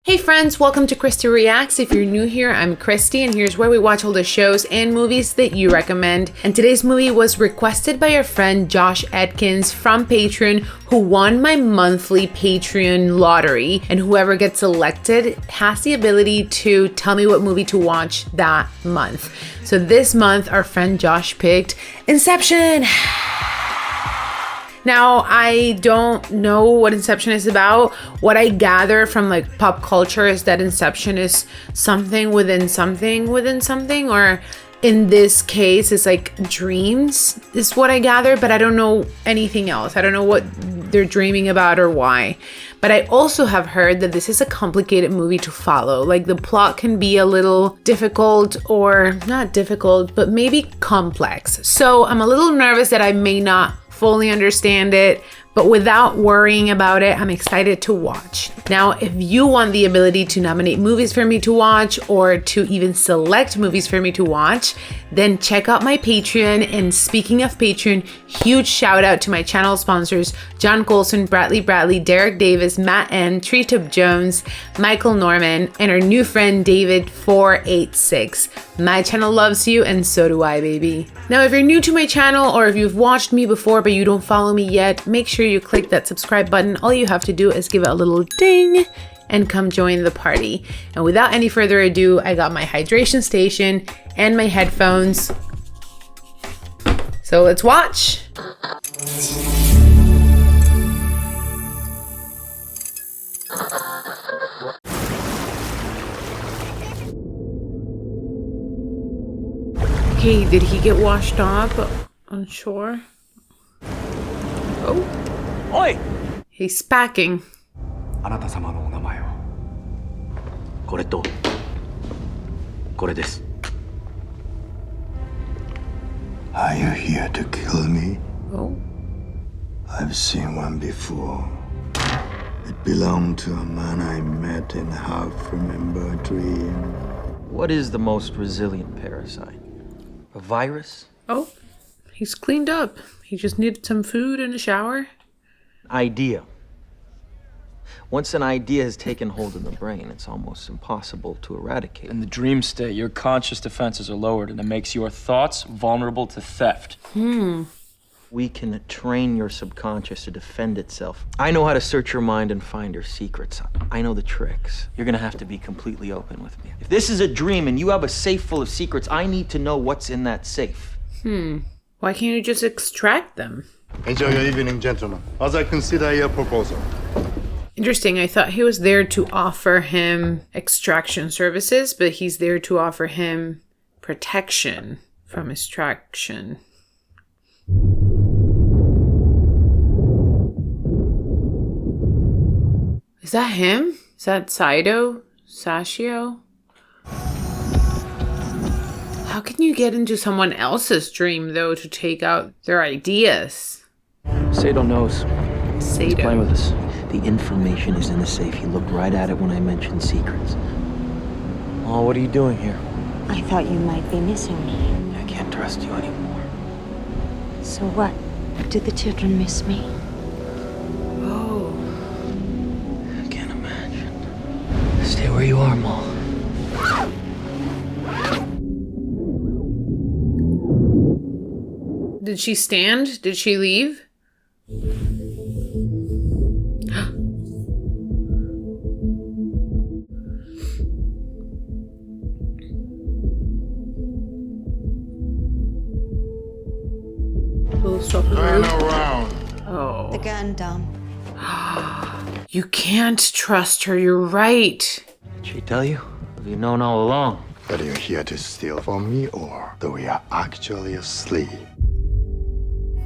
Hey friends, welcome to Christy Reacts. If you're new here, I'm Christy, and here's where we watch all the shows and movies that you recommend. And today's movie was requested by our friend Josh Atkins from Patreon, who won my monthly Patreon lottery. And whoever gets selected has the ability to tell me what movie to watch that month. So this month, our friend Josh picked Inception. Now, I don't know what Inception is about. What I gather from like pop culture is that Inception is something within something within something, or in this case, it's like dreams is what I gather, but I don't know anything else. I don't know what they're dreaming about or why. But I also have heard that this is a complicated movie to follow. Like the plot can be a little difficult, or not difficult, but maybe complex. So I'm a little nervous that I may not fully understand it, but without worrying about it, I'm excited to watch. Now, if you want the ability to nominate movies for me to watch or to even select movies for me to watch, then check out my Patreon. And speaking of Patreon, huge shout out to my channel sponsors, John Colson, Bradley, Derek Davis, Matt N, Treetop Jones, Michael Norman, and our new friend David486. My channel loves you, and so do I, baby. Now, if you're new to my channel, or if you've watched me before but you don't follow me yet, make sure you click that subscribe button. All you have to do is give it a little ding and come join the party. And without any further ado, I got my hydration station and my headphones. So let's watch. Okay, did he get washed up on shore? Oh. Oi! He's packing. あなた様のお名前を。これとこれです。 Are you here to kill me? Oh. I've seen one before. It belonged to a man I met in a half-remembered dream. What is the most resilient parasite? A virus? Oh, he's cleaned up. He just needed some food and a shower. Idea. Once an idea has taken hold in the brain, it's almost impossible to eradicate. In the dream state, your conscious defenses are lowered, and it makes your thoughts vulnerable to theft. We can train your subconscious to defend itself. I know how to search your mind and find your secrets. I know the tricks. You're gonna have to be completely open with me. If this is a dream and you have a safe full of secrets, I need to know what's in that safe. Why can't you just extract them? Enjoy your evening, gentlemen, as I consider your proposal. Interesting. I thought he was there to offer him extraction services, but he's there to offer him protection from extraction. Is that him? Is that Sashio? How can you get into someone else's dream, though, to take out their ideas? Sato knows. He's playing with Sato. us. The information is in the safe. He looked right at it when I mentioned secrets. Oh, what are you doing here? I thought you might be missing me. I can't trust you anymore. So what? Do the children miss me? Oh. I can't imagine. Stay where you are, Maul. Did she stand? Did she leave? Turn around. Oh. The gun down. You can't trust her, you're right. Did she tell you? Have you known all along? Are you here to steal from me, or do we are actually asleep?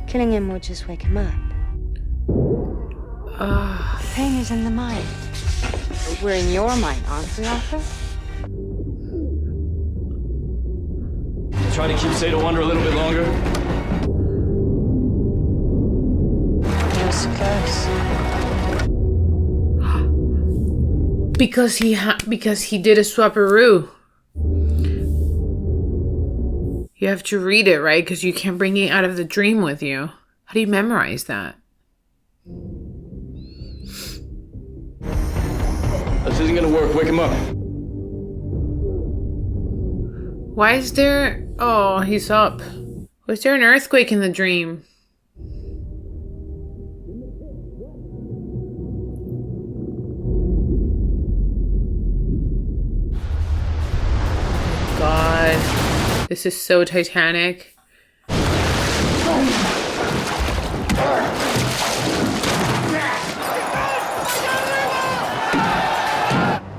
Killing him would just wake him up. The pain is in the mind. But we're in your mind, aren't we, Arthur? Trying to keep Sato under a little bit longer? It was close. Because he did a swapperoo. You have to read it, right? Because you can't bring it out of the dream with you. How do you memorize that? This is isn't gonna work. Wake him up. Why is there... Oh, he's up. Was there an earthquake in the dream? God. This is so Titanic.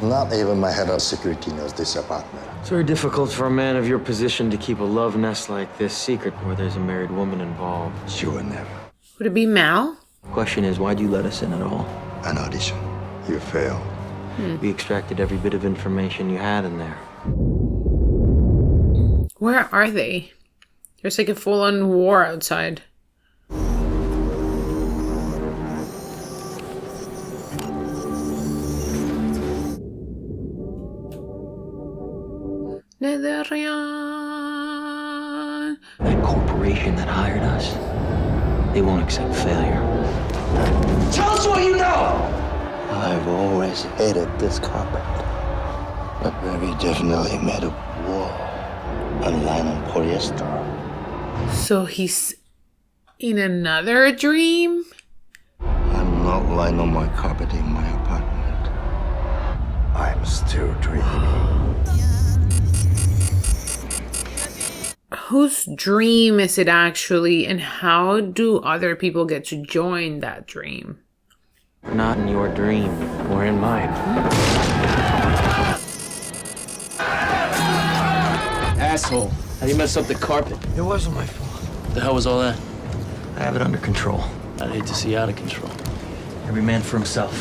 Not even my head of security knows this apartment. It's very difficult for a man of your position to keep a love nest like this secret where there's a married woman involved. She would never. Would it be Mal? Question is, why'd you let us in at all? An audition. You failed. We extracted every bit of information you had in there. Where are they? There's like a full-on war outside. Netherrealm. That corporation that hired us, they won't accept failure. Tell us what you know! I've always hated this carpet. But very definitely made of wool and nylon polyester. So he's in another dream? I'm not lying on my carpet in my apartment. I'm still dreaming. Whose dream is it actually, and how do other people get to join that dream? We're not in your dream. We're in mine. Asshole. How you messed up the carpet? It wasn't my fault. The hell was all that? I have it under control. I'd hate to see you out of control. Every man for himself.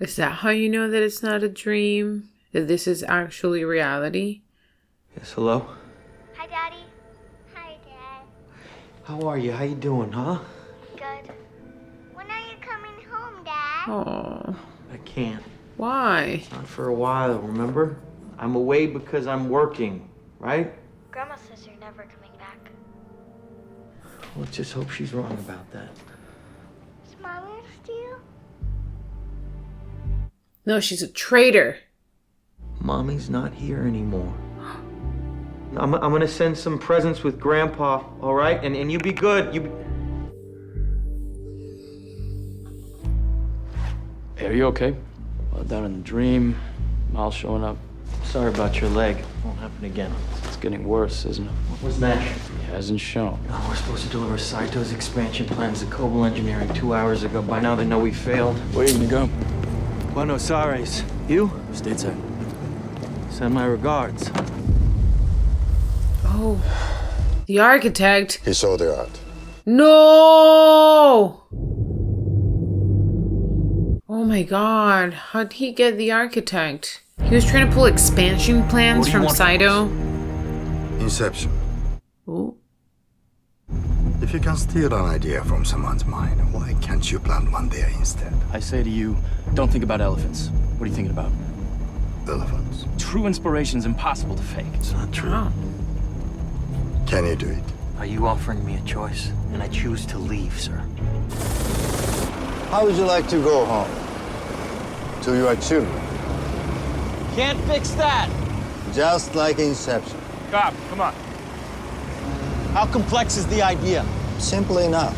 Is that how you know that it's not a dream? That this is actually reality? Yes, hello? Hi, Daddy. Hi, Dad. How are you? How you doing, huh? Good. When are you coming home, Dad? Oh, I can't. why? Not for a while, remember? I'm away because I'm working, right? Grandma says you're never coming back. Let's just hope she's wrong about that. Is Mommy with you? No, she's a traitor. Mommy's not here anymore. I'm gonna send some presents with Grandpa, all right? And you be good. Hey, are you okay? Well, down in the dream, Mal showing up. Sorry about your leg. Won't happen again. It's getting worse, isn't it? Where's Nash? He hasn't shown. Oh, we're supposed to deliver Saito's expansion plans to Cobalt Engineering 2 hours ago. By now they know we failed. Where are you gonna go? Buenos Aires. You? Stateside. Send my regards. Oh, the architect. He saw the art. No! Oh my god, how'd he get the architect? He was trying to pull expansion plans What do you from want Saito. Inception. Ooh. If you can steal an idea from someone's mind, why can't you plant one there instead? I say to you, don't think about elephants. What are you thinking about? Elephants. True inspiration's impossible to fake. It's not true. Oh. Can you do it? Are you offering me a choice? And I choose to leave, sir. How would you like to go home? To your children? Can't fix that! Just like Inception. Cop, come on. How complex is the idea? Simple enough.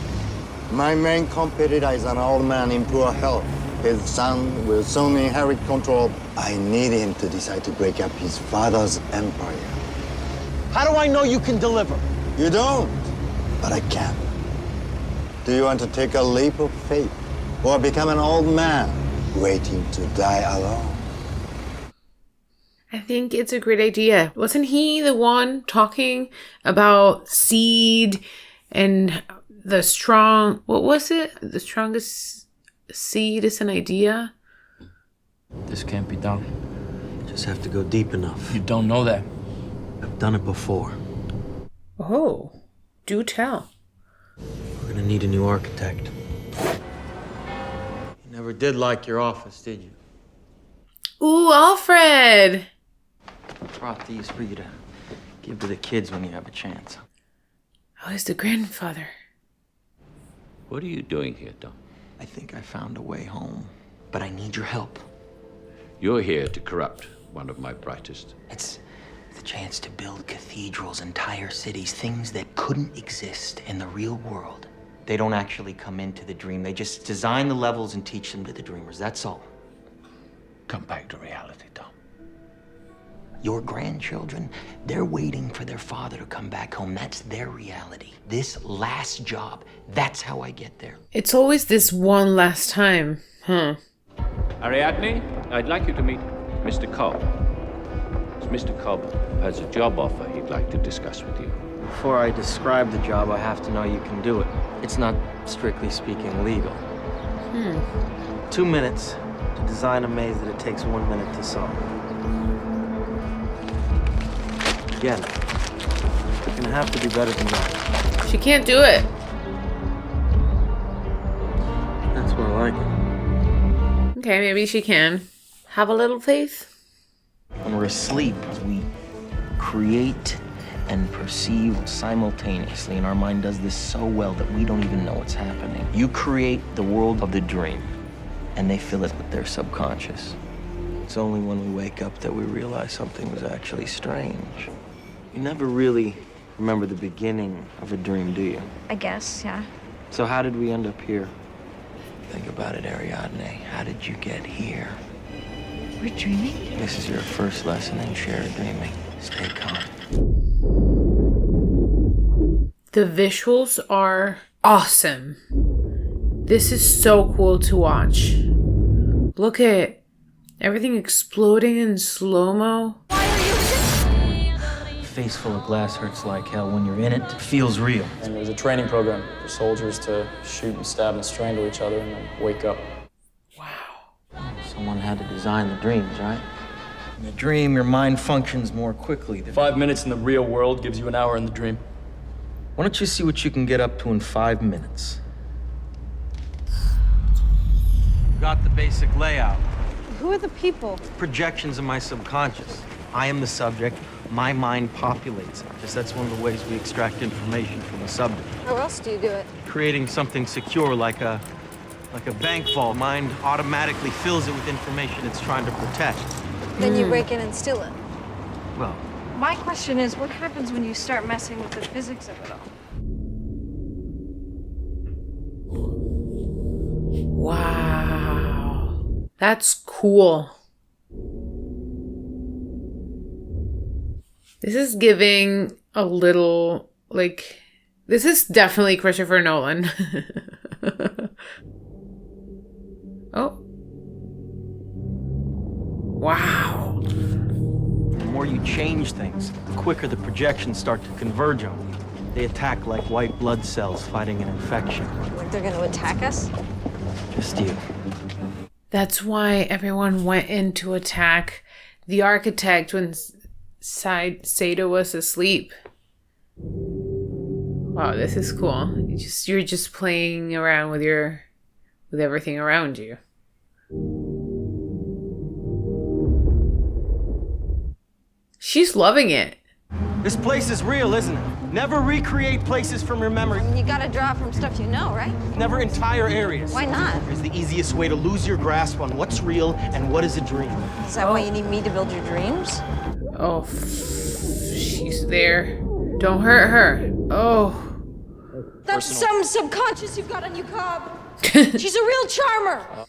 My main competitor is an old man in poor health. His son will soon inherit control. I need him to decide to break up his father's empire. How do I know you can deliver? You don't, but I can. Do you want to take a leap of faith or become an old man waiting to die alone? I think it's a great idea. Wasn't he the one talking about seed and the strong... What was it? The strongest seed is an idea? This can't be done. Just have to go deep enough. You don't know that. I've done it before. Oh, do tell. We're gonna need a new architect. You never did like your office, did you? Ooh, Alfred! I brought these for you to Give to the kids when you have a chance. Oh, he's the grandfather. What are you doing here, Dom? I think I found a way home, but I need your help. You're here to corrupt one of my brightest. It's the chance to build cathedrals, entire cities, things that couldn't exist in the real world. They don't actually come into the dream. They just design the levels and teach them to the dreamers. That's all. Come back to reality, Dom. Your grandchildren, they're waiting for their father to come back home. That's their reality. This last job, that's how I get there. It's always this one last time, huh? Ariadne, I'd like you to meet Mr. Cobb. Mr. Cobb has a job offer he'd like to discuss with you. Before I describe the job, I have to know you can do it. It's not, strictly speaking, legal. 2 minutes to design a maze that it takes 1 minute to solve. Again, you're gonna have to do better than that. She can't do it. That's more like it. Okay, maybe she can. Have a little faith. When we're asleep, we create and perceive simultaneously, and our mind does this so well that we don't even know what's happening. You create the world of the dream, and they fill it with their subconscious. It's only when we wake up that we realize something was actually strange. You never really remember the beginning of a dream, do you? I guess, yeah. So how did we end up here? Think about it, Ariadne. How did you get here? We're dreaming? This is your first lesson in shared dreaming. Stay calm. The visuals are awesome. This is so cool to watch. Look at everything exploding in slow-mo. Face full of glass hurts like hell. When you're in it, it feels real. And there's a training program for soldiers to shoot and stab and strangle each other and then wake up. Someone had to design the dreams, right? In the dream, your mind functions more quickly. 5 minutes in the real world gives you an hour in the dream. Why don't you see what you can get up to in 5 minutes? Got the basic layout. Who are the people? Projections of my subconscious. I am the subject. My mind populates it. Just that's one of the ways we extract information from the subject. How else do you do it? Creating something secure like a bank vault. Mind automatically fills it with information it's trying to protect. Then you break in and steal it. Well, My question is, what happens when you start messing with the physics of it all? Wow. That's cool. This is giving a little, like, this is definitely Christopher Nolan. Oh. Wow. the more you change things, the quicker the projections start to converge on you. They attack like white blood cells fighting an infection. Like they're gonna attack us? Just you. That's why everyone went in to attack the architect when Saito was asleep. Wow, this is cool. You're just playing around with everything around you. She's loving it. This place is real, isn't it? Never recreate places from your memory. You gotta draw from stuff you know, right? Never entire areas. Why not? It's the easiest way to lose your grasp on what's real and what is a dream. Is that why you need me to build your dreams? Oh, she's there. Don't hurt her. Oh. That's some subconscious you've got on you, Cobb. She's a real charmer.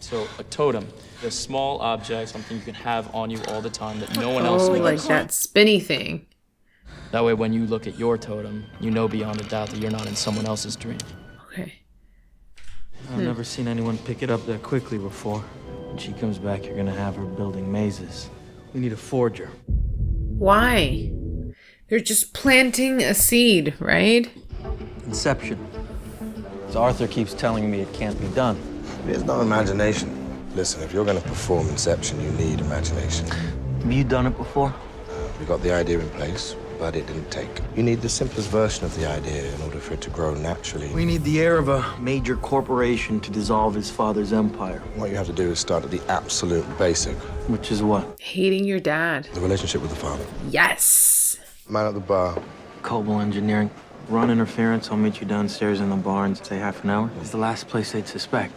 So a totem, a small object, something you can have on you all the time that no one else Oh, knows. like that spinny thing. That way when you look at your totem, you know beyond a doubt that you're not in someone else's dream. Okay. I've never seen anyone pick it up that quickly before. When she comes back, you're gonna have her building mazes. We need a forger. Why? They're just planting a seed, right? Inception. As Arthur keeps telling me it can't be done. There's no imagination. Listen, if you're going to perform Inception, you need imagination. Have you done it before? We got the idea in place, but it didn't take. You need the simplest version of the idea in order for it to grow naturally. We need the heir of a major corporation to dissolve his father's empire. What you have to do is start at the absolute basic. Which is what? Hating your dad. The relationship with the father. Yes. Man at the bar. Cobble engineering. Run interference, I'll meet you downstairs in the barn, say half an hour. It's the last place they'd suspect.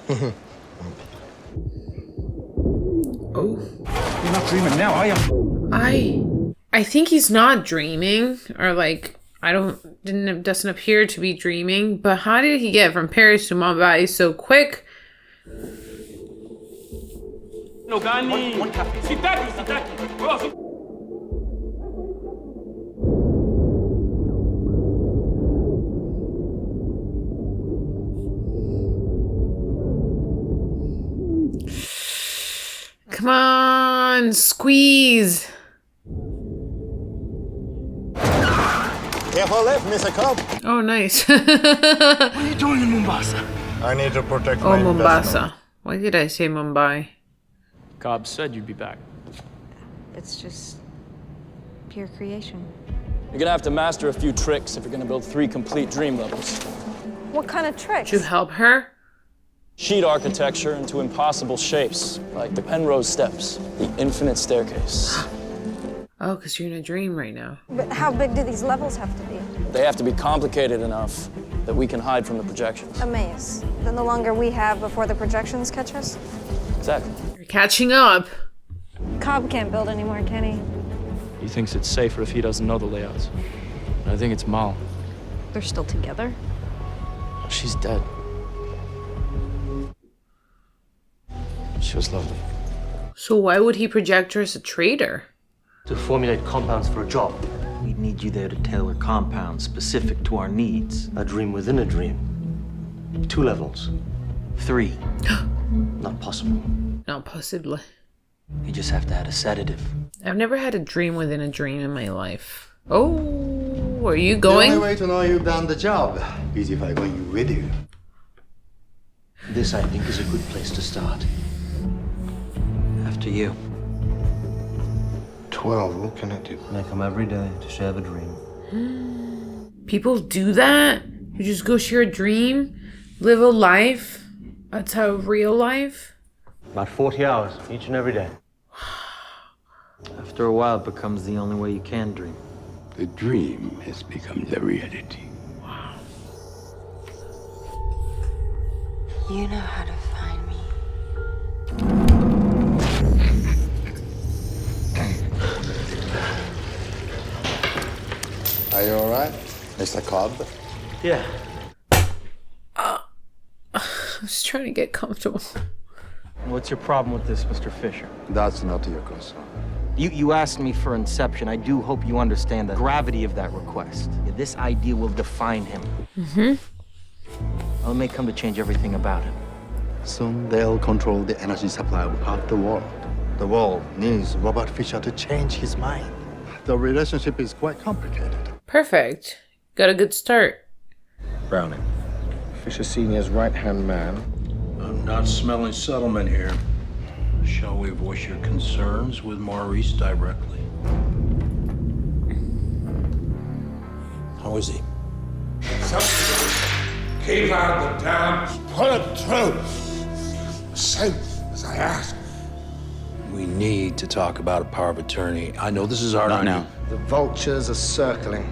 Oh. You're not dreaming now, are you? I think he's not dreaming, or like doesn't appear to be dreaming. But how did he get from Paris to Mumbai so quick? No, Gani. Sitaki. Come on, squeeze. Careful left, Mr. Cobb. Oh, nice. What are you doing in Mombasa? I need to protect Oh, my Mombasa. investment. Why did I say Mumbai? Cobb said you'd be back. It's just pure creation. You're gonna have to master a few tricks if you're gonna build 3 complete dream levels. What kind of tricks? To help her? Sheet architecture into impossible shapes, like the Penrose Steps, the Infinite Staircase. Oh, because you're in a dream right now. But how big do these levels have to be? They have to be complicated enough that we can hide from the projections. A maze. Then the longer we have before the projections catch us? Exactly. You're catching up. Cobb can't build anymore, can he? He thinks it's safer if he doesn't know the layouts. And I think it's Mal. They're still together? She's dead. She was lovely. So why would he project her as a traitor? To formulate compounds for a job. We'd need you there to tailor compounds specific to our needs. A dream within a dream. 2 levels. 3. Not possible. Not possibly. You just have to add a sedative. I've never had a dream within a dream in my life. Oh, are you The going? only way to know you've done the job is if I go with you. This, I think, is a good place to start. After you. 12, all connected. And I come every day to share the dream. People do that? You just go share a dream? Live a life? That's how real life? About 40 hours, each and every day. After a while, it becomes the only way you can dream. The dream has become the reality. You know how to find me. Are you all right, Mr. Cobb? Yeah. I was trying to get comfortable. What's your problem with this, Mr. Fisher? That's not your concern. You asked me for Inception. I do hope you understand the gravity of that request. This idea will define him. Well, it may come to change everything about him. Soon they'll control the energy supply of the world. The world needs Robert Fisher to change his mind. The relationship is quite complicated. Perfect. Got a good start. Browning. Fisher Sr.'s right-hand man. I'm not smelling settlement here. Shall we voice your concerns with Maurice directly? How is he? Came out of the town, put it through. Same as I asked. We need to talk about a power of attorney. I know this is hard on you. The vultures are circling.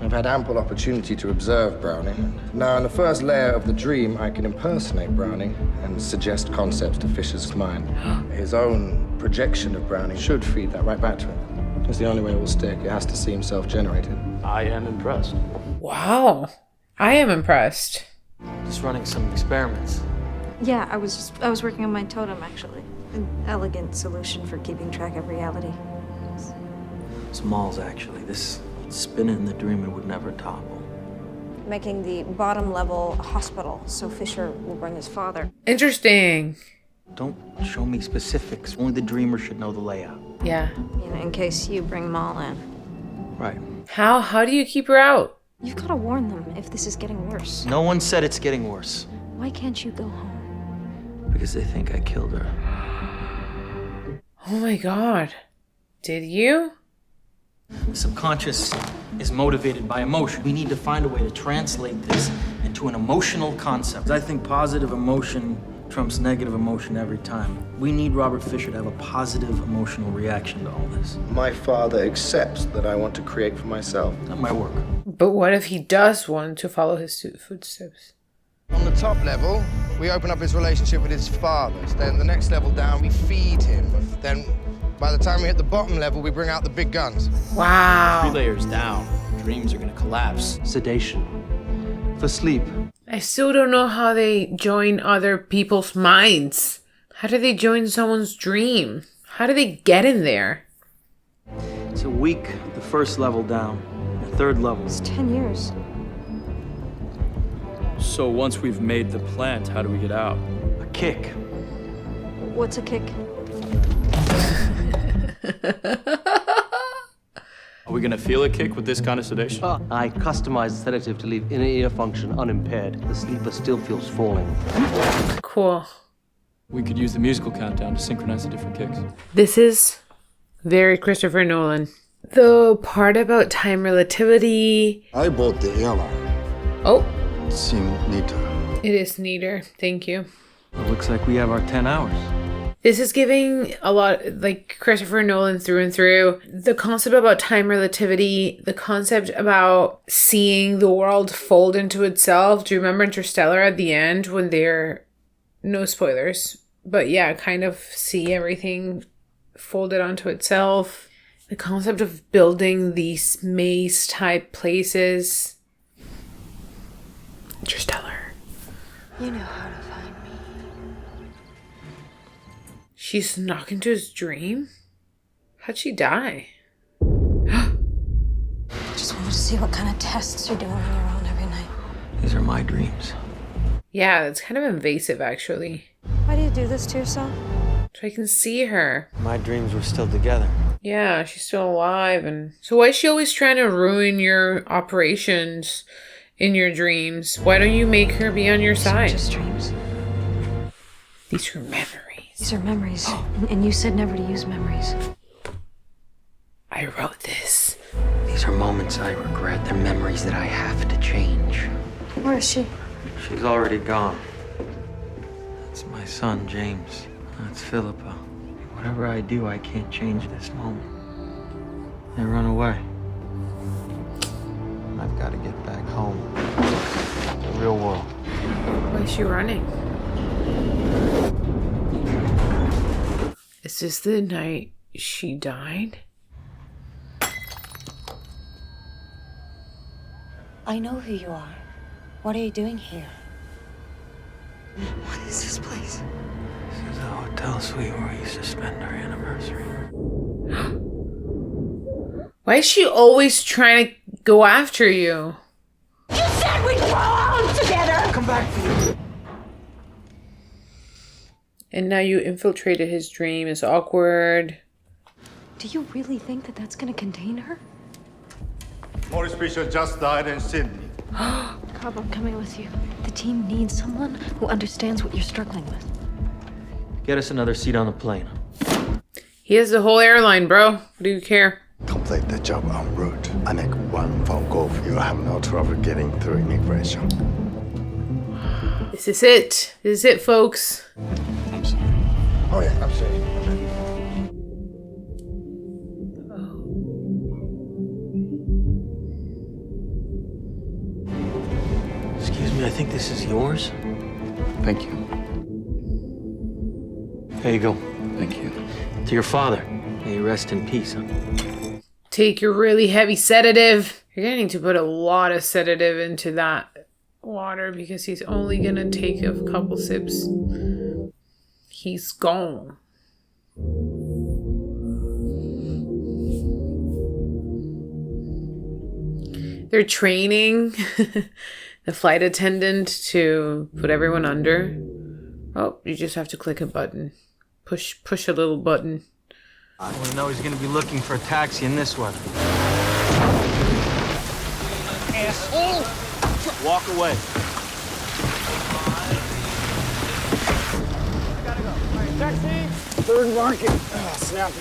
I've had ample opportunity to observe Browning. Now, in the first layer of the dream, I can impersonate Browning and suggest concepts to Fisher's mind. His own projection of Browning should feed that right back to him. It's the only way it will stick. It has to seem self-generated. I am impressed. Wow. I am impressed. Just running some experiments. Yeah, I was working on my totem, actually. An elegant solution for keeping track of reality. It's Mal's, actually. This spin in the dream it would never topple. Making the bottom level a hospital so Fisher will bring his father. Interesting. Don't show me specifics. Only the dreamer should know the layout. Yeah. You know, in case you bring Mal in. Right. How do you keep her out? You've got to warn them if this is getting worse. No one said it's getting worse. Why can't you go home? Because they think I killed her. Oh my god. Did you? Subconscious is motivated by emotion. We need to find a way to translate this into an emotional concept. I think positive emotion trumps negative emotion every time. We need Robert Fisher to have a positive emotional reaction to all this. My father accepts that I want to create for myself. That might work. But what if he does want to follow his footsteps? On the top level, we open up his relationship with his fathers. Then the next level down, we feed him. Then by the time we hit the bottom level, we bring out the big guns. Wow. 3 layers down, dreams are gonna collapse. Sedation. For sleep. I still don't know how they join other people's minds. How do they join someone's dream? How do they get in there? It's a week, the first level down. The third level. It's 10 years. So once we've made the plant, how do we get out? A kick. What's a kick? Are we gonna feel a kick with this kind of sedation? I customized the sedative to leave inner ear function unimpaired. The sleeper still feels falling. Cool. We could use the musical countdown to synchronize the different kicks. This is very Christopher Nolan. The part about time relativity. I bought the airline. Oh. It seemed neater. It is neater. Thank you. It looks like we have our 10 hours. This is giving a lot like Christopher Nolan through and through. The concept about time relativity, the concept about seeing the world fold into itself. Do you remember Interstellar at the end when they're, no spoilers, but yeah, kind of see everything folded onto itself. The concept of building these maze type places. Interstellar. You know how to find me. She snuck into his dream? How'd she die? I just wanted to see what kind of tests you're doing on your own every night. These are my dreams. Yeah, that's kind of invasive, actually. Why do you do this to yourself? So I can see her. My dreams were still together. Yeah, she's still alive. And so why is she always trying to ruin your operations in your dreams? Why don't you make her be on your side? Just dreams. These are memories. These are memories. And you said never to use memories. I wrote this. These are moments I regret. They're memories that I have to change. Where is she? She's already gone. That's my son, James. That's Philippa. Whatever I do, I can't change this moment. They run away. I've got to get back home. The real world. Why is she running? Is this the night she died? I know who you are. What are you doing here? What is this place? This is a hotel suite where we used to spend our anniversary. Why is she always trying to go after you? You said we'd grow old together! Come back to you. And now you infiltrated his dream. It's awkward. Do you really think that that's gonna contain her? Maurice Fisher just died in Sydney. Cobb, I'm coming with you. The team needs someone who understands what you're struggling with. Get us another seat on the plane. He has the whole airline, bro. What do you care? Complete the job en route. I make one phone call. You have no trouble getting through immigration. This is it. This is it, folks. I'm sorry. Oh, yeah, absolutely. Excuse me, I think this is yours. Thank you. There you go. Thank you. To your father. May he rest in peace, huh? Take your really heavy sedative. You're gonna need to put a lot of sedative into that water because he's only gonna take a couple sips. He's gone. They're training the flight attendant to put everyone under. Oh, you just have to click a button. Push a little button. I want to know he's going to be looking for a taxi in this weather. Asshole! Walk away. Taxi! Third market. Snappy.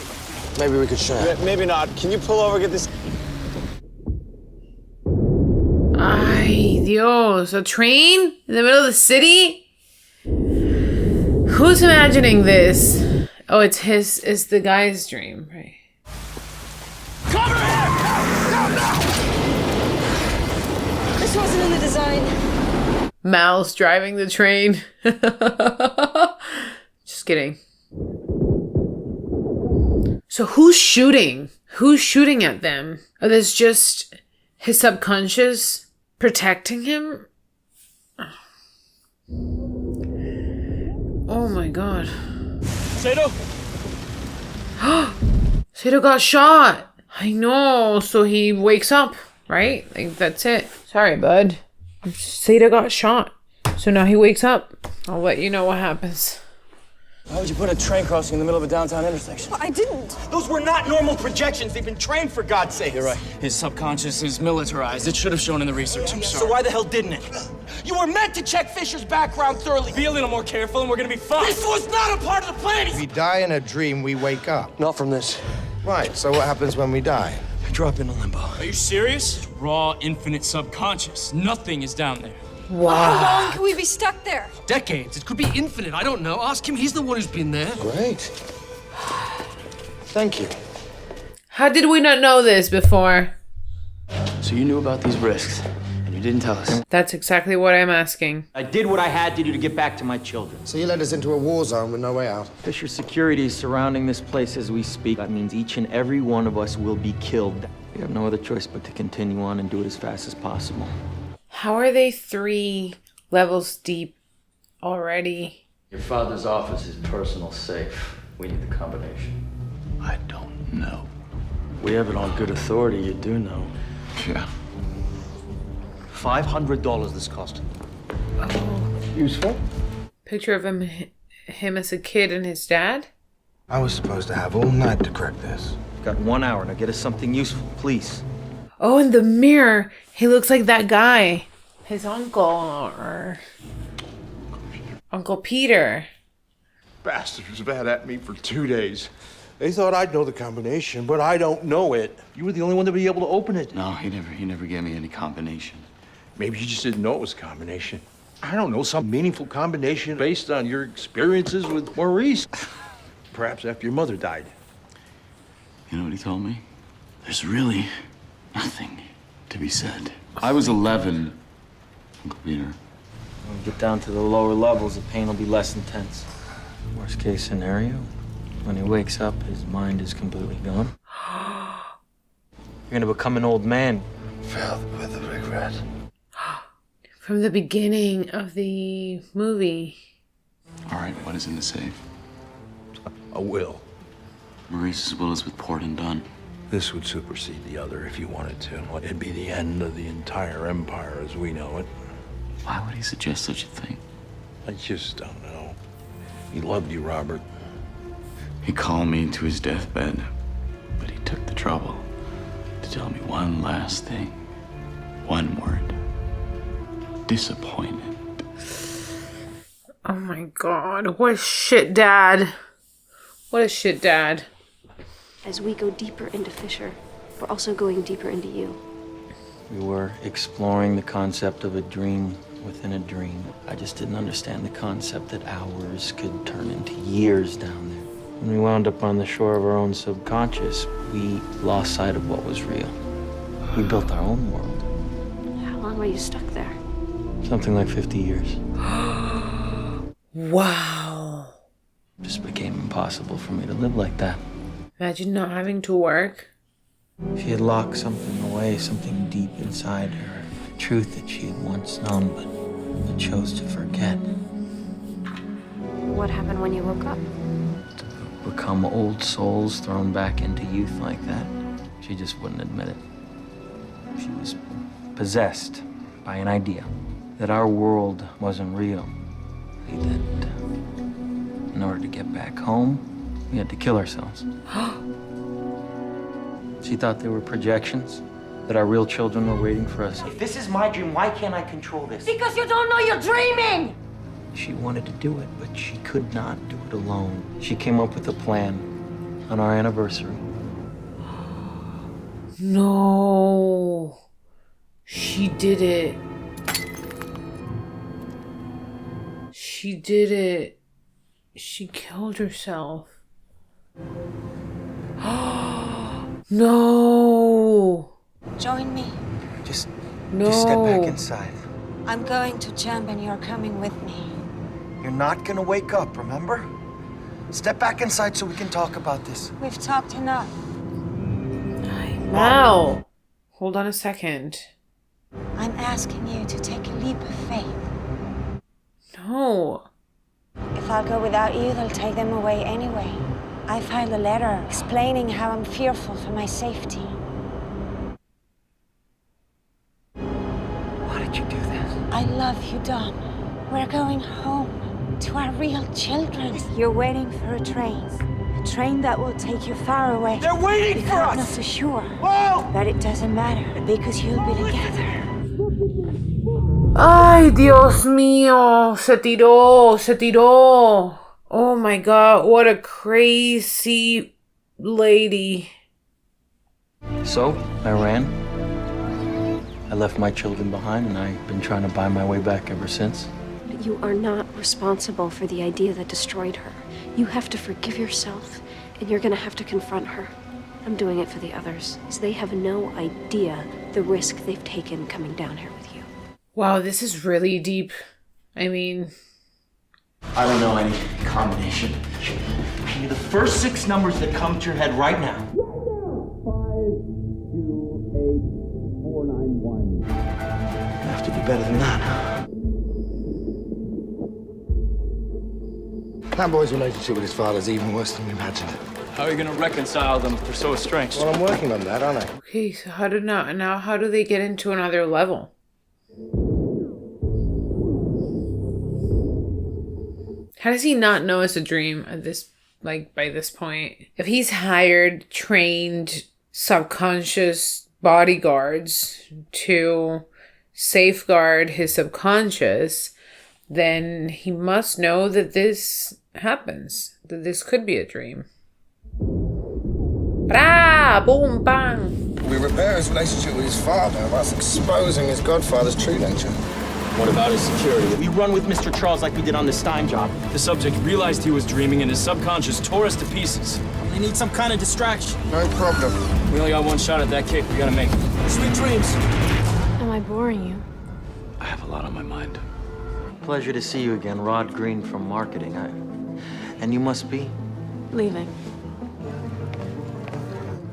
Maybe we could share. Maybe not. Can you pull over, get this... Dios, a train in the middle of the city? Who's imagining this? Oh, it's the guy's dream, right? Cover him! No! This wasn't in the design. Mal's driving the train. Just kidding. So who's shooting? Who's shooting at them? Are this just his subconscious protecting him? Oh my god. Sato? Sato got shot. I know. So he wakes up, right? Like, that's it. Sorry, bud. Sato got shot. So now he wakes up. I'll let you know what happens. Why would you put a train crossing in the middle of a downtown intersection? I didn't. Those were not normal projections. They've been trained, for God's sake. You're right. His subconscious is militarized. It should have shown in the research. I'm sorry. So why the hell didn't it? You were meant to check Fisher's background thoroughly. Be a little more careful and we're gonna be fine. This was not a part of the plan. We die in a dream, we wake up. Not from this. Right, so what happens when we die? I drop into limbo. Are you serious? Raw, infinite subconscious. Nothing is down there. How long can we be stuck there? Decades. It could be infinite. I don't know. Ask him. He's the one who's been there. Great. Thank you. How did we not know this before? So you knew about these risks, and you didn't tell us. That's exactly what I'm asking. I did what I had to do to get back to my children. So you led us into a war zone with no way out? Fisher security is surrounding this place as we speak. That means each and every one of us will be killed. We have no other choice but to continue on and do it as fast as possible. How are they 3 levels deep already? Your father's office is personal safe. We need the combination. I don't know. We have it on good authority, you do know. Yeah. $500 this cost. Useful? Picture of him as a kid and his dad? I was supposed to have all night to crack this. We've got 1 hour. Now get us something useful, please. Oh, in the mirror, he looks like that guy. His uncle, or Uncle Peter. Bastards have had at me for 2 days. They thought I'd know the combination, but I don't know it. You were the only one to be able to open it. No, he never gave me any combination. Maybe you just didn't know it was a combination. I don't know, some meaningful combination based on your experiences with Maurice. Perhaps after your mother died. You know what he told me? There's really nothing to be said. I was 11, Uncle Peter. When we get down to the lower levels, the pain will be less intense. Worst case scenario, when he wakes up, his mind is completely gone. You're gonna become an old man. Filled with regret. From the beginning of the movie. All right, what is in the safe? A will. Maurice's will is with Port and Dunn. This would supersede the other if you wanted to. It'd be the end of the entire empire as we know it. Why would he suggest such a thing? I just don't know. He loved you, Robert. He called me to his deathbed, but he took the trouble to tell me one last thing. One word. Disappointed. Oh my god, what a shit dad. What a shit dad. As we go deeper into Fisher, we're also going deeper into you. We were exploring the concept of a dream within a dream. I just didn't understand the concept that hours could turn into years down there. When we wound up on the shore of our own subconscious, we lost sight of what was real. We built our own world. How long were you stuck there? Something like 50 years. Wow. Just became impossible for me to live like that. Imagine not having to work. She had locked something away, something deep inside her. A truth that she had once known, but chose to forget. What happened when you woke up? To become old souls thrown back into youth like that. She just wouldn't admit it. She was possessed by an idea that our world wasn't real. That in order to get back home, we had to kill ourselves. She thought they were projections, that our real children were waiting for us. If this is my dream, why can't I control this? Because you don't know you're dreaming! She wanted to do it, but she could not do it alone. She came up with a plan on our anniversary. No. She did it. She did it. She killed herself. No. Join me. Just No. step back inside. I'm going to jump and you're coming with me. You're not gonna wake up, remember? Step back inside so we can talk about this. We've talked enough. Wow. Hold on a second. I'm asking you to take a leap of faith. No. If I'll go without you, they'll take them away anyway. I filed a letter explaining how I'm fearful for my safety. Why did you do this? I love you, Dom. We're going home to our real children. You're waiting for a train that will take you far away. They're waiting for us! I'm not so sure. Whoa! But it doesn't matter because you'll be together. Ay, Dios mío. Se tiró. Oh my God. What a crazy lady. So, I ran. I left my children behind, and I've been trying to buy my way back ever since. But you are not responsible for the idea that destroyed her. You have to forgive yourself, and you're gonna have to confront her. I'm doing it for the others, because they have no idea the risk they've taken coming down here with you. Wow, this is really deep. I mean... I don't know any combination. Give me the first 6 numbers that come to your head right now. 528-491. I have to do better than that. That boy's relationship with his father is even worse than we imagined. How are you gonna reconcile them? They're so estranged. Well, I'm working on that, aren't I? Okay, so how do how do they get into another level? How does he not know it's a dream at this, like, by this point? If he's hired, trained, subconscious bodyguards to safeguard his subconscious, then he must know that this happens, that this could be a dream. Bra! Boom! Bang! We repair his relationship with his father whilst exposing his godfather's true nature. What about his security? We run with Mr. Charles like we did on the Stein job. The subject realized he was dreaming and his subconscious tore us to pieces. They need some kind of distraction. No problem. We only got one shot at that kick. We gotta make it. Sweet dreams. Am I boring you? I have a lot on my mind. Pleasure to see you again, Rod Green from marketing. And you must be? Leaving.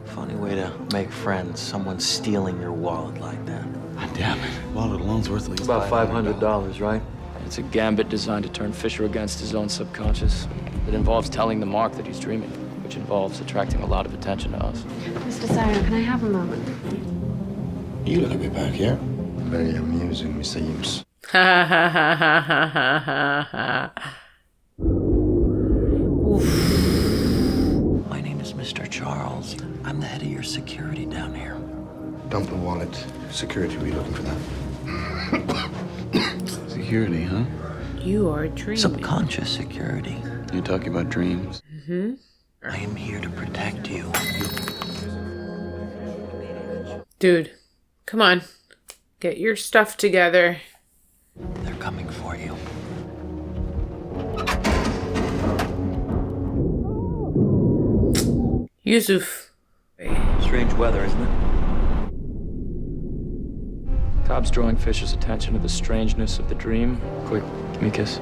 Funny way to make friends, someone stealing your wallet like that. Damn it. Wallet alone's worth at least About $500, right? It's a gambit designed to turn Fisher against his own subconscious. It involves telling the Mark that he's dreaming, which involves attracting a lot of attention to us. Mr. Siren, can I have a moment? You look a bit back, yeah? Very amusing, Mr. Eames. Ha ha ha ha ha ha ha. My name is Mr. Charles. I'm the head of your security down here. Dump the wallet. Security, were you looking for that? Security, huh? You are dreaming. Subconscious security. You're talking about dreams. Mm-hmm. I am here to protect you. Dude, come on. Get your stuff together. They're coming for you. Yusuf. Strange weather, isn't it? Cobb's drawing Fisher's attention to the strangeness of the dream. Quick, give me a kiss.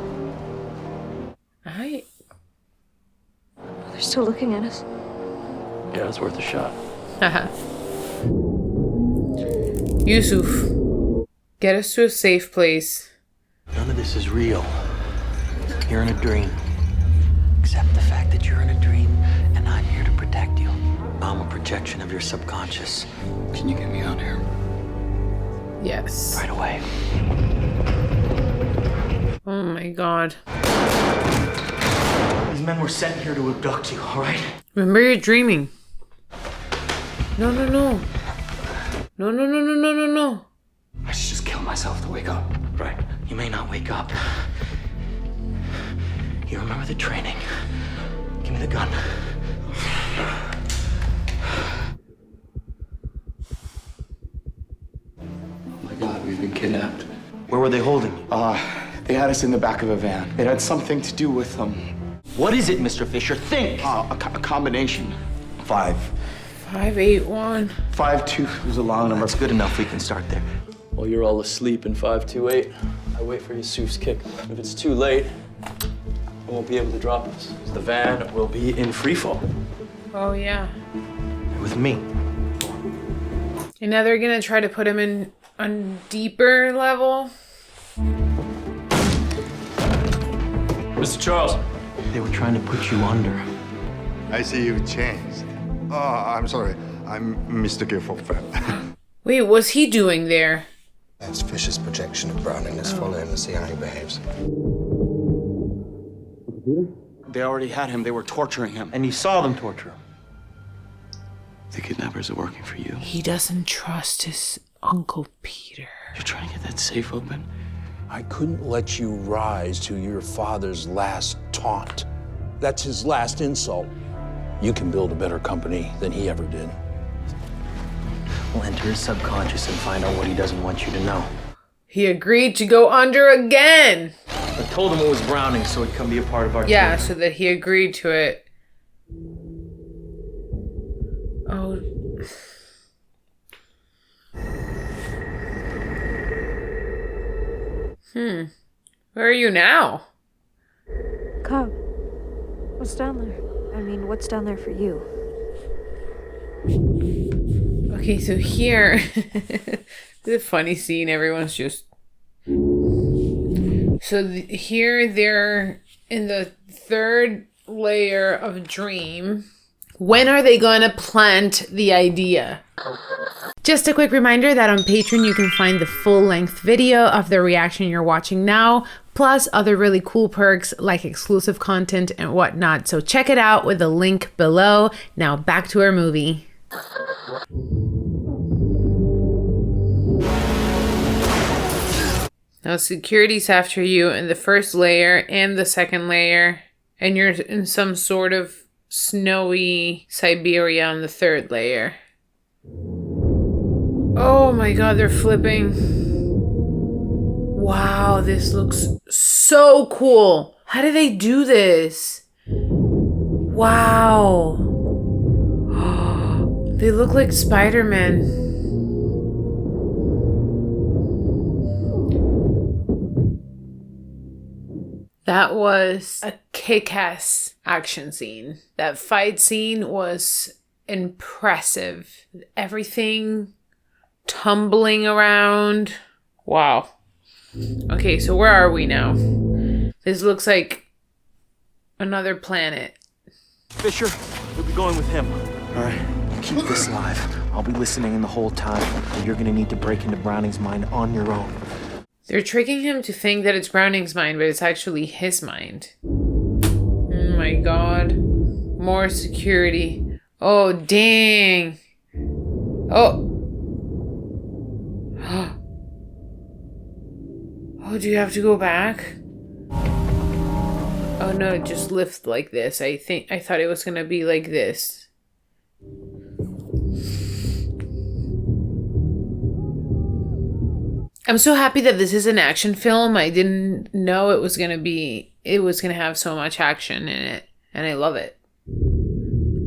They're still looking at us. Yeah, it's worth a shot. Haha. Yusuf, get us to a safe place. None of this is real. You're in a dream. Accept the fact that you're in a dream, and I'm here to protect you. I'm a projection of your subconscious. Can you get me out here? Yes. Right away. Oh my God. These men were sent here to abduct you, all right? Remember you're dreaming. No, no, no. No, no, no, no, no, no, no. I should just kill myself to wake up. Right. You may not wake up. You remember the training. Give me the gun. Oh my God, we've been kidnapped. Where were they holding you? They had us in the back of a van. It had something to do with them. What is it, Mr. Fisher? Think! A combination. 5. 581. 5-2 was a long number. That's good enough. We can start there. While you're all asleep in 528, I wait for Yusuf's kick. If it's too late, I won't be able to drop us. The van will be in free fall. Oh, yeah. With me. And now they're gonna try to put him in on deeper level. Mr. Charles. They were trying to put you under. I see you've changed. Oh, I'm sorry. I mistook you for friend. Wait, what's he doing there? That's Fisher's projection of Browning. Let's follow him and see how he behaves. They already had him. They were torturing him. And you saw them torture him. The kidnappers are working for you. He doesn't trust his Uncle Peter. You're trying to get that safe open? I couldn't let you rise to your father's last taunt. That's his last insult. You can build a better company than he ever did. We'll enter his subconscious and find out what he doesn't want you to know. He agreed to go under again. I told him it was Browning so he'd come be a part of our Yeah, team. so that he agreed to it. Oh. Where are you now? Cobb, what's down there? I mean, what's down there for you? Okay, so here, the funny scene, everyone's just... So here they're in the third layer of dream. When are they going to plant the idea? Just a quick reminder that on Patreon you can find the full-length video of the reaction you're watching now, plus other really cool perks like exclusive content and whatnot. So check it out with the link below. Now back to our movie. Now security's after you in the first layer and the second layer, and you're in some sort of snowy Siberia on the third layer. Oh my god, they're flipping. Wow, this looks so cool. How do they do this? Wow. They look like Spider-Man. That was a kick-ass action scene. That fight scene was impressive. Everything tumbling around. Wow. Okay, so where are we now? This looks like another planet. Fisher, you'll be going with him. All right. Keep this live. I'll be listening in the whole time, and you're gonna need to break into Browning's mind on your own. They're tricking him to think that it's Browning's mind, but it's actually his mind. Oh my god. More security. Oh, dang. Oh. Oh, do you have to go back? Oh no, it just lifts like this. I thought it was gonna be like this. I'm so happy that this is an action film. I didn't know it was gonna have so much action in it. And I love it.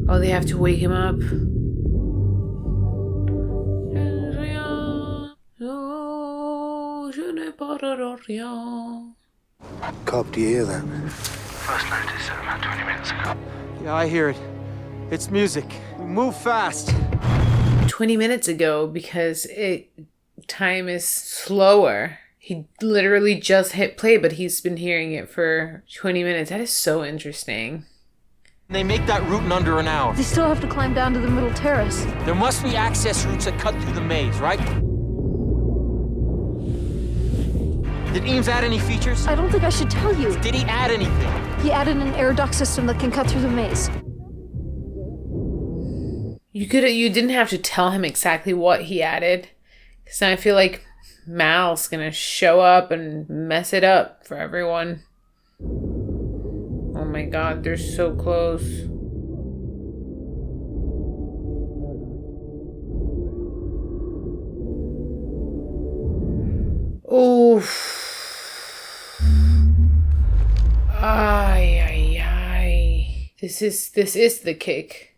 Oh, they have to wake him up. Cobb, do you hear that? First notice about 20 minutes ago. Yeah, I hear it. It's music. Move fast. 20 minutes ago, because time is slower. He literally just hit play, but he's been hearing it for 20 minutes. That is so interesting. They make that route in under an hour. They still have to climb down to the middle terrace. There must be access routes that cut through the maze, right? Did Eames add any features? I don't think I should tell you. Did he add anything? He added an air duct system that can cut through the maze. You didn't have to tell him exactly what he added, because I feel like Mal's gonna show up and mess it up for everyone. Oh my god, they're so close. Oof. Ay, ay, ay. This is the kick.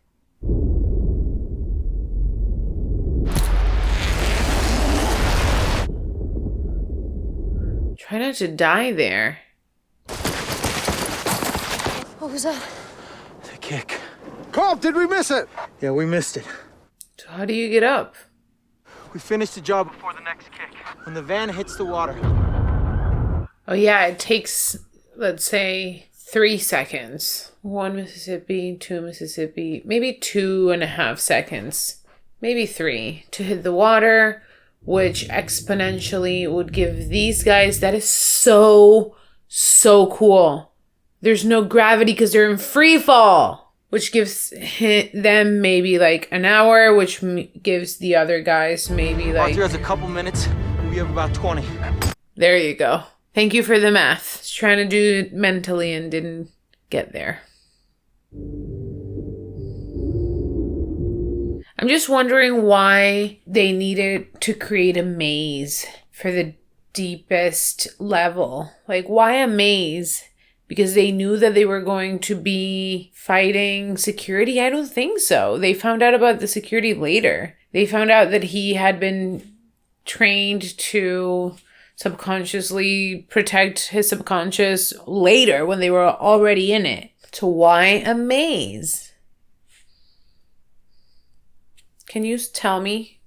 Try not to die there. What was that? The kick. Cobb, did we miss it? Yeah, we missed it. So how do you get up? We finished the job before the next kick. When the van hits the water. Oh yeah, it takes, let's say, 3 seconds. 1 Mississippi, 2 Mississippi, maybe 2.5 seconds, maybe 3 to hit the water, which exponentially would give these guys, that is so cool. There's no gravity because they're in free fall, which gives them maybe like an hour, which gives the other guys maybe like... Arthur has a couple minutes, we have about 20. There you go. Thank you for the math. I was trying to do it mentally and didn't get there. I'm just wondering why they needed to create a maze for the deepest level. Like, why a maze? Because they knew that they were going to be fighting security? I don't think so. They found out about the security later. They found out that he had been trained to subconsciously protect his subconscious later when they were already in it. So why a maze? Can you tell me?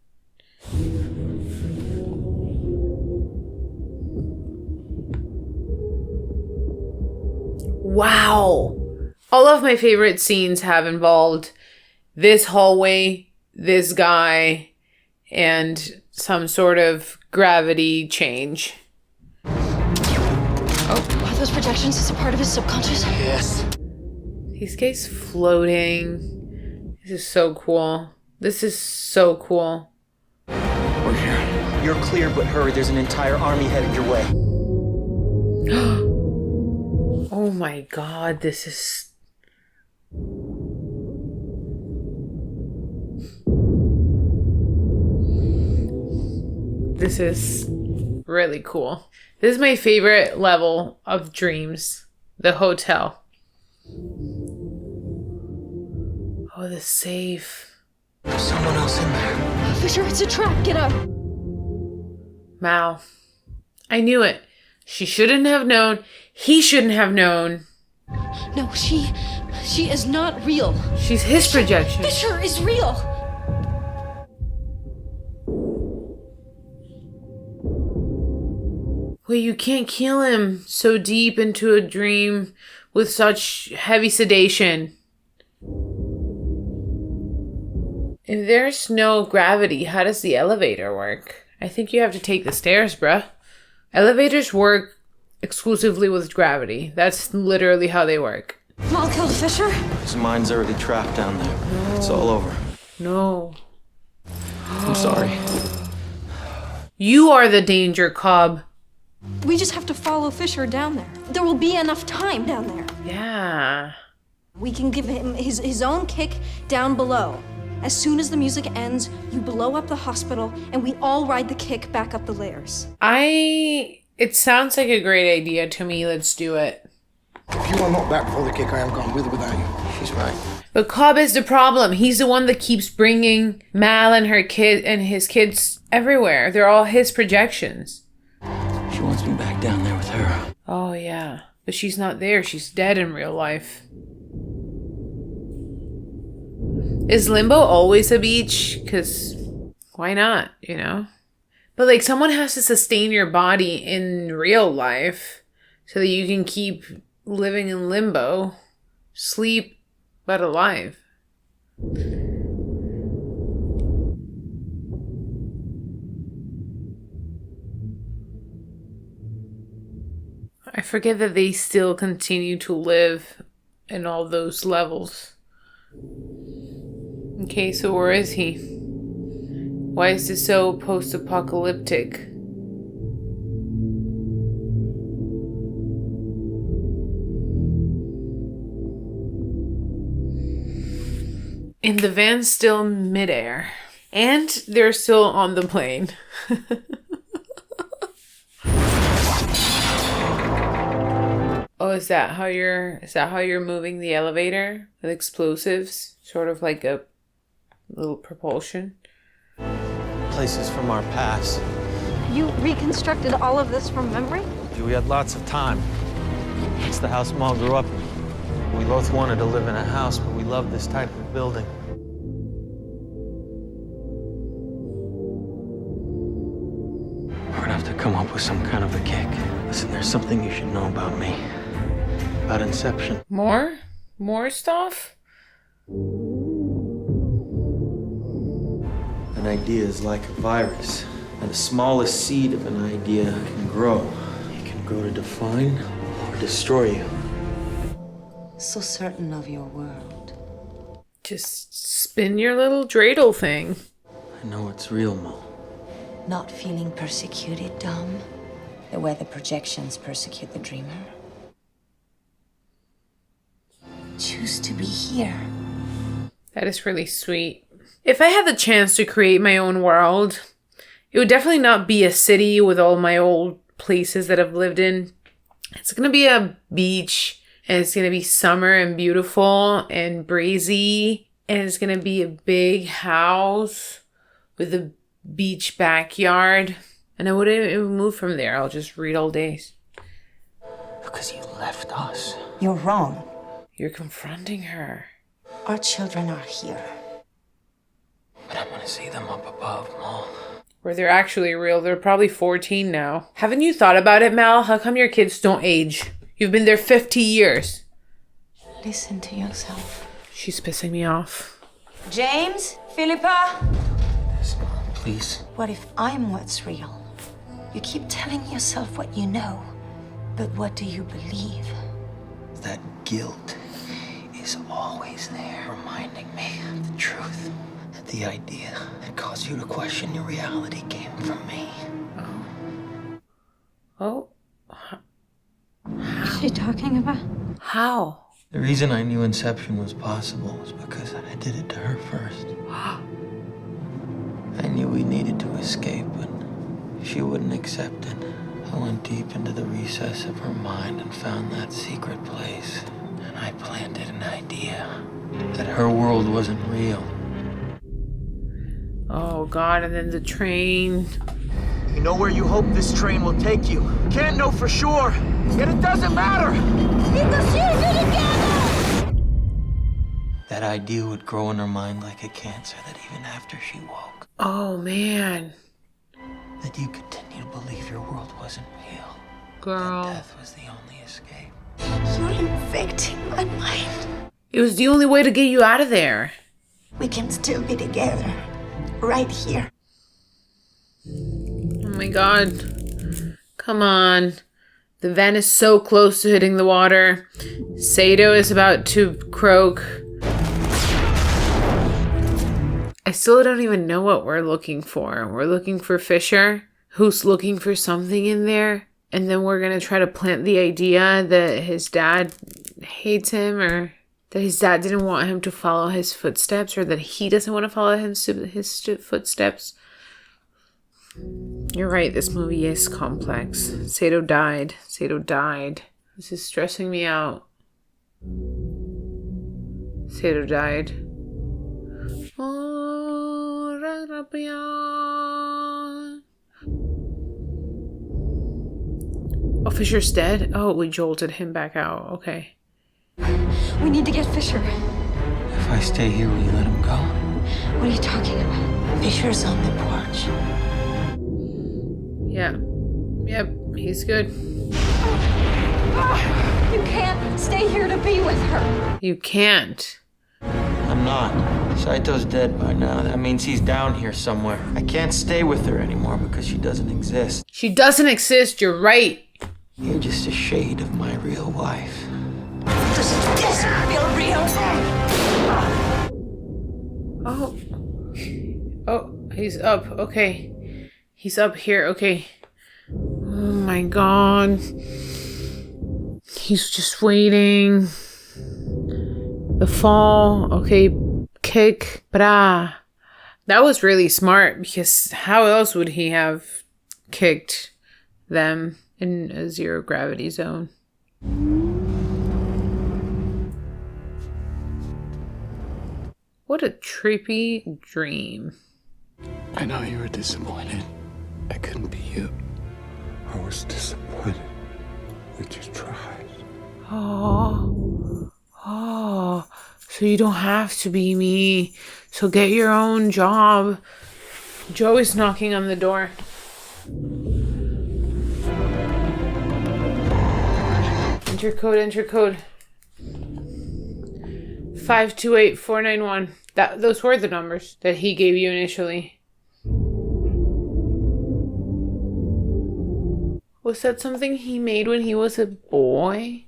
Wow. All of my favorite scenes have involved this hallway, this guy, and some sort of gravity change. Oh, are those projections? Is it part of his subconscious? Yes. These guys floating. This is so cool. This is so cool. We're here. You're clear, but hurry. There's an entire army headed your way. Oh my god, this is... This is really cool. This is my favorite level of Dreams. The hotel. Oh, the safe. There's someone else in there. Fisher, it's a trap. Get out. Mal. I knew it. She shouldn't have known. He shouldn't have known. No, she is not real. She's his projection. Fisher is real. Wait, you can't kill him so deep into a dream with such heavy sedation. If there's no gravity, how does the elevator work? I think you have to take the stairs, bruh. Elevators work exclusively with gravity. That's literally how they work. Mal killed Fisher? His mind's already trapped down there. No. It's all over. No. I'm sorry. You are the danger, Cobb. We just have to follow Fisher down there. There will be enough time down there. Yeah. We can give him his own kick down below. As soon as the music ends, you blow up the hospital, and we all ride the kick back up the layers. It sounds like a great idea to me. Let's do it. If you are not back before the kick, I am gone, with or without you. She's right. But Cobb is the problem. He's the one that keeps bringing Mal and her kid and his kids everywhere. They're all his projections. She wants me back down there with her. Oh, yeah. But she's not there. She's dead in real life. Is Limbo always a beach? Because why not, you know? But, like, someone has to sustain your body in real life so that you can keep living in limbo. Sleep, but alive. I forget that they still continue to live in all those levels. Okay, so where is he? Why is this so post-apocalyptic? And the van's still midair. And they're still on the plane. Oh, is that how you're moving the elevator with explosives? Sort of like a little propulsion. Places from our past. You reconstructed all of this from memory? We had lots of time. It's the house Maul grew up in. We both wanted to live in a house, but we loved this type of building. We're gonna have to come up with some kind of a kick. Listen, there's something you should know about me. About Inception. More stuff? An idea is like a virus, and the smallest seed of an idea can grow. It can grow to define or destroy you. So certain of your world. Just spin your little dreidel thing. I know it's real, Mo. Not feeling persecuted, Dom? The way the projections persecute the dreamer? Choose to be here. That is really sweet. If I had the chance to create my own world, it would definitely not be a city with all my old places that I've lived in. It's gonna be a beach, and it's gonna be summer and beautiful and breezy, and it's gonna be a big house with a beach backyard, and I wouldn't even move from there. I'll just read all days. Because you left us. You're wrong. You're confronting her. Our children are here. But I'm gonna see them up above, Mo. Where they're actually real. They're probably 14 now. Haven't you thought about it, Mal? How come your kids don't age? You've been there 50 years. Listen to yourself. She's pissing me off. James? Philippa? Yes, Mom, please. What if I'm what's real? You keep telling yourself what you know, but what do you believe? That guilt is always there, reminding me of the truth. That the idea that caused you to question your reality came from me. Oh. What's she talking about? How? The reason I knew Inception was possible was because I did it to her first. I knew we needed to escape, but she wouldn't accept it. I went deep into the recess of her mind and found that secret place. And I planted an idea that her world wasn't real. Oh God, and then the train. You know where you hope this train will take you. Can't know for sure, yet it doesn't matter. Because you're together! That idea would grow in her mind like a cancer that even after she woke, Oh man. that you continue to believe your world wasn't real. Girl. That death was the only escape. You're infecting my mind. It was the only way to get you out of there. We can still be together. Right here. Oh my God. Come on. The van is so close to hitting the water. Sato is about to croak. I still don't even know what we're looking for. We're looking for Fisher, who's looking for something in there. And then we're going to try to plant the idea that his dad hates him, or that his dad didn't want him to follow his footsteps, or that he doesn't want to follow his footsteps. You're right, this movie is complex. Sato died. This is stressing me out. Sato died. Oh, Fisher's dead? Oh, we jolted him back out. Okay. We need to get Fisher. If I stay here, will you let him go? What are you talking about? Fisher's on the porch. Yeah. Yep, he's good. You can't stay here to be with her. You can't. I'm not. Saito's dead by now. That means he's down here somewhere. I can't stay with her anymore because she doesn't exist. She doesn't exist, you're right. You're just a shade of my real wife. Does this feel real? Oh, he's up. Okay. He's up here. Okay. Oh my God. He's just waiting. The fall. Okay. Kick. Bra. That was really smart, because how else would he have kicked them in a zero gravity zone? What a trippy dream. I know you were disappointed. I couldn't be you. I was disappointed that you tried. Oh. So you don't have to be me. So get your own job. Joe is knocking on the door. Enter code. 528491. Those were the numbers that he gave you initially. Was that something he made when he was a boy?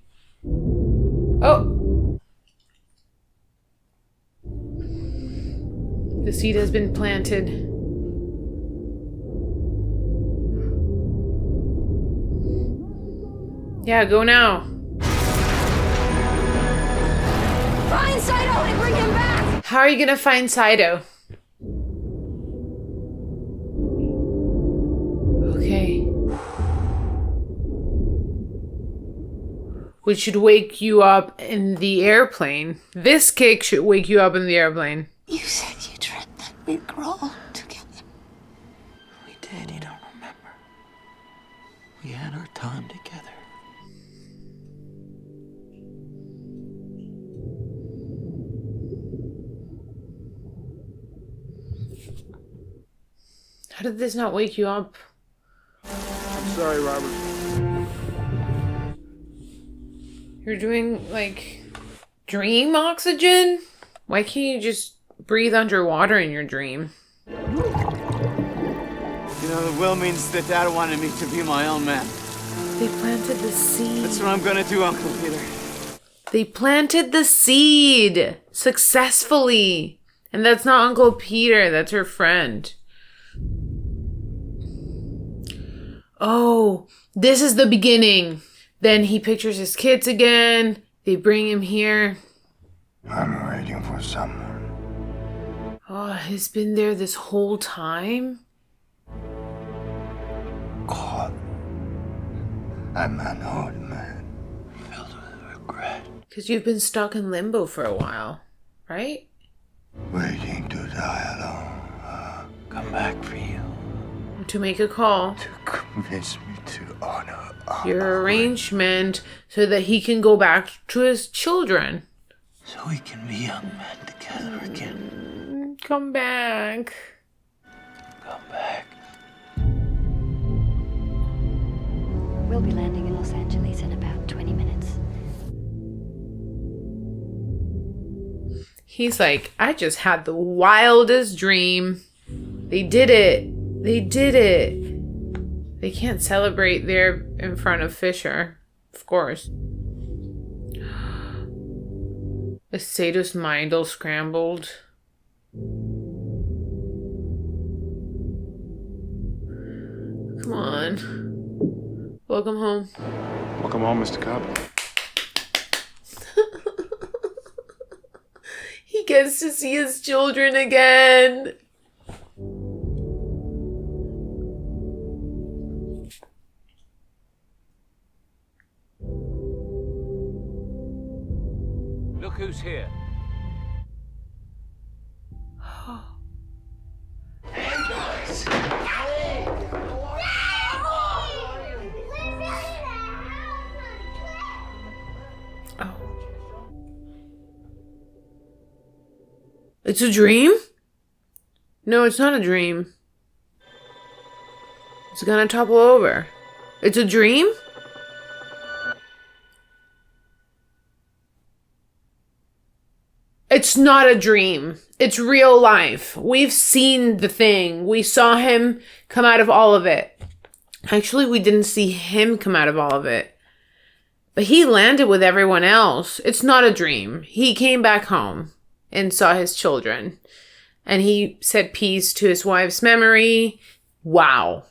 Oh! The seed has been planted. Yeah, go now. Find Saito and bring him back! How are you gonna find Saito? Okay. Which should wake you up in the airplane. This kick should wake you up in the airplane. You said you dreamt that we'd grow old together. We did, you don't remember. We had our time together. How did this not wake you up? I'm sorry, Robert. You're doing, like, dream oxygen? Why can't you just breathe underwater in your dream? You know, the will means that Dad wanted me to be my own man. They planted the seed. That's what I'm gonna do, Uncle Peter. They planted the seed successfully. And that's not Uncle Peter, that's her friend. Oh, this is the beginning. Then he pictures his kids again. They bring him here. I'm waiting for someone. Oh, he's been there this whole time? God, I'm an old man, filled with regret. Because you've been stuck in limbo for a while, right? Waiting to die alone. Come back for you. To make a call. To convince me to honor your arrangement so that he can go back to his children. So we can be young men together again. Come back. Come back. We'll be landing in Los Angeles in about 20 minutes. He's like, I just had the wildest dream. They did it. They did it. They can't celebrate there in front of Fisher. Of course. Is Sato's mind all scrambled? Come on. Welcome home. Welcome home, Mr. Cobb. He gets to see his children again. Look who's here. Hey, guys! It's a dream? No, it's not a dream. It's gonna topple over. It's a dream? It's not a dream. It's real life. We've seen the thing. We saw him come out of all of it. Actually, we didn't see him come out of all of it. But he landed with everyone else. It's not a dream. He came back home and saw his children. And he said peace to his wife's memory. Wow.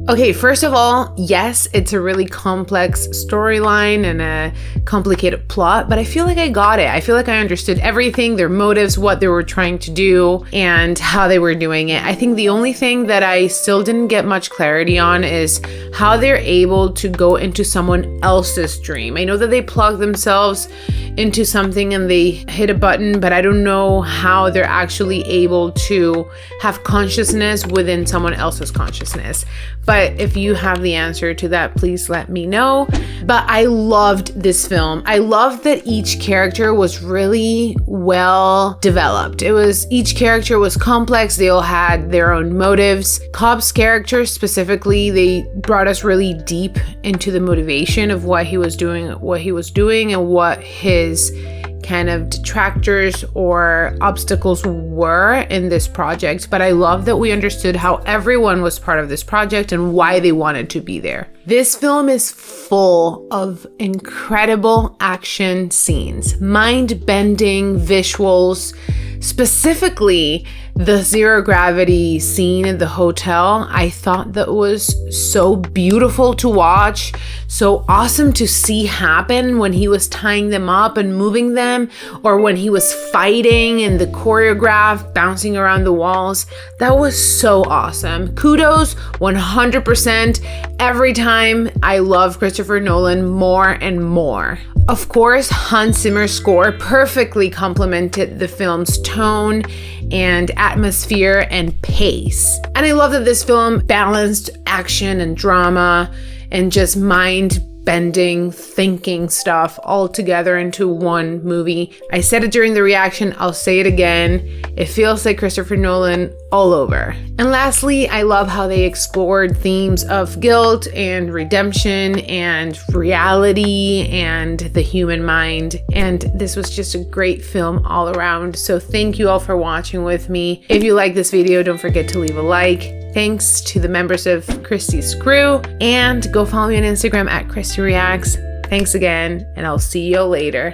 Okay, first of all, yes, it's a really complex storyline and a complicated plot, but I feel like I got it. I feel like I understood everything, their motives, what they were trying to do, and how they were doing it. I think the only thing that I still didn't get much clarity on is how they're able to go into someone else's dream. I know that they plug themselves into something and they hit a button, but I don't know how they're actually able to have consciousness within someone else's consciousness. But if you have the answer to that, please let me know. But I loved this film. I loved that each character was really well developed. Each character was complex. They all had their own motives. Cobb's character specifically, they brought us really deep into the motivation of why he was doing what he was doing and what his kind of detractors or obstacles were in this project. But I love that we understood how everyone was part of this project and why they wanted to be there. This film is full of incredible action scenes, mind-bending visuals, specifically the zero gravity scene in the hotel. I thought that was so beautiful to watch, so awesome to see happen when he was tying them up and moving them, or when he was fighting and the choreograph bouncing around the walls. That was so awesome. Kudos 100%. Every time I love Christopher Nolan more and more. Of course, Hans Zimmer's score perfectly complemented the film's tone and atmosphere and pace. And I love that this film balanced action and drama and just mind-bending, thinking stuff all together into one movie. I said it during the reaction, I'll say it again. It feels like Christopher Nolan all over. And lastly, I love how they explored themes of guilt and redemption and reality and the human mind. And this was just a great film all around. So thank you all for watching with me. If you like this video, don't forget to leave a like. Thanks to the members of Christy's crew, and go follow me on Instagram at Christy Reacts. Thanks again, and I'll see you later.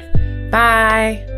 Bye.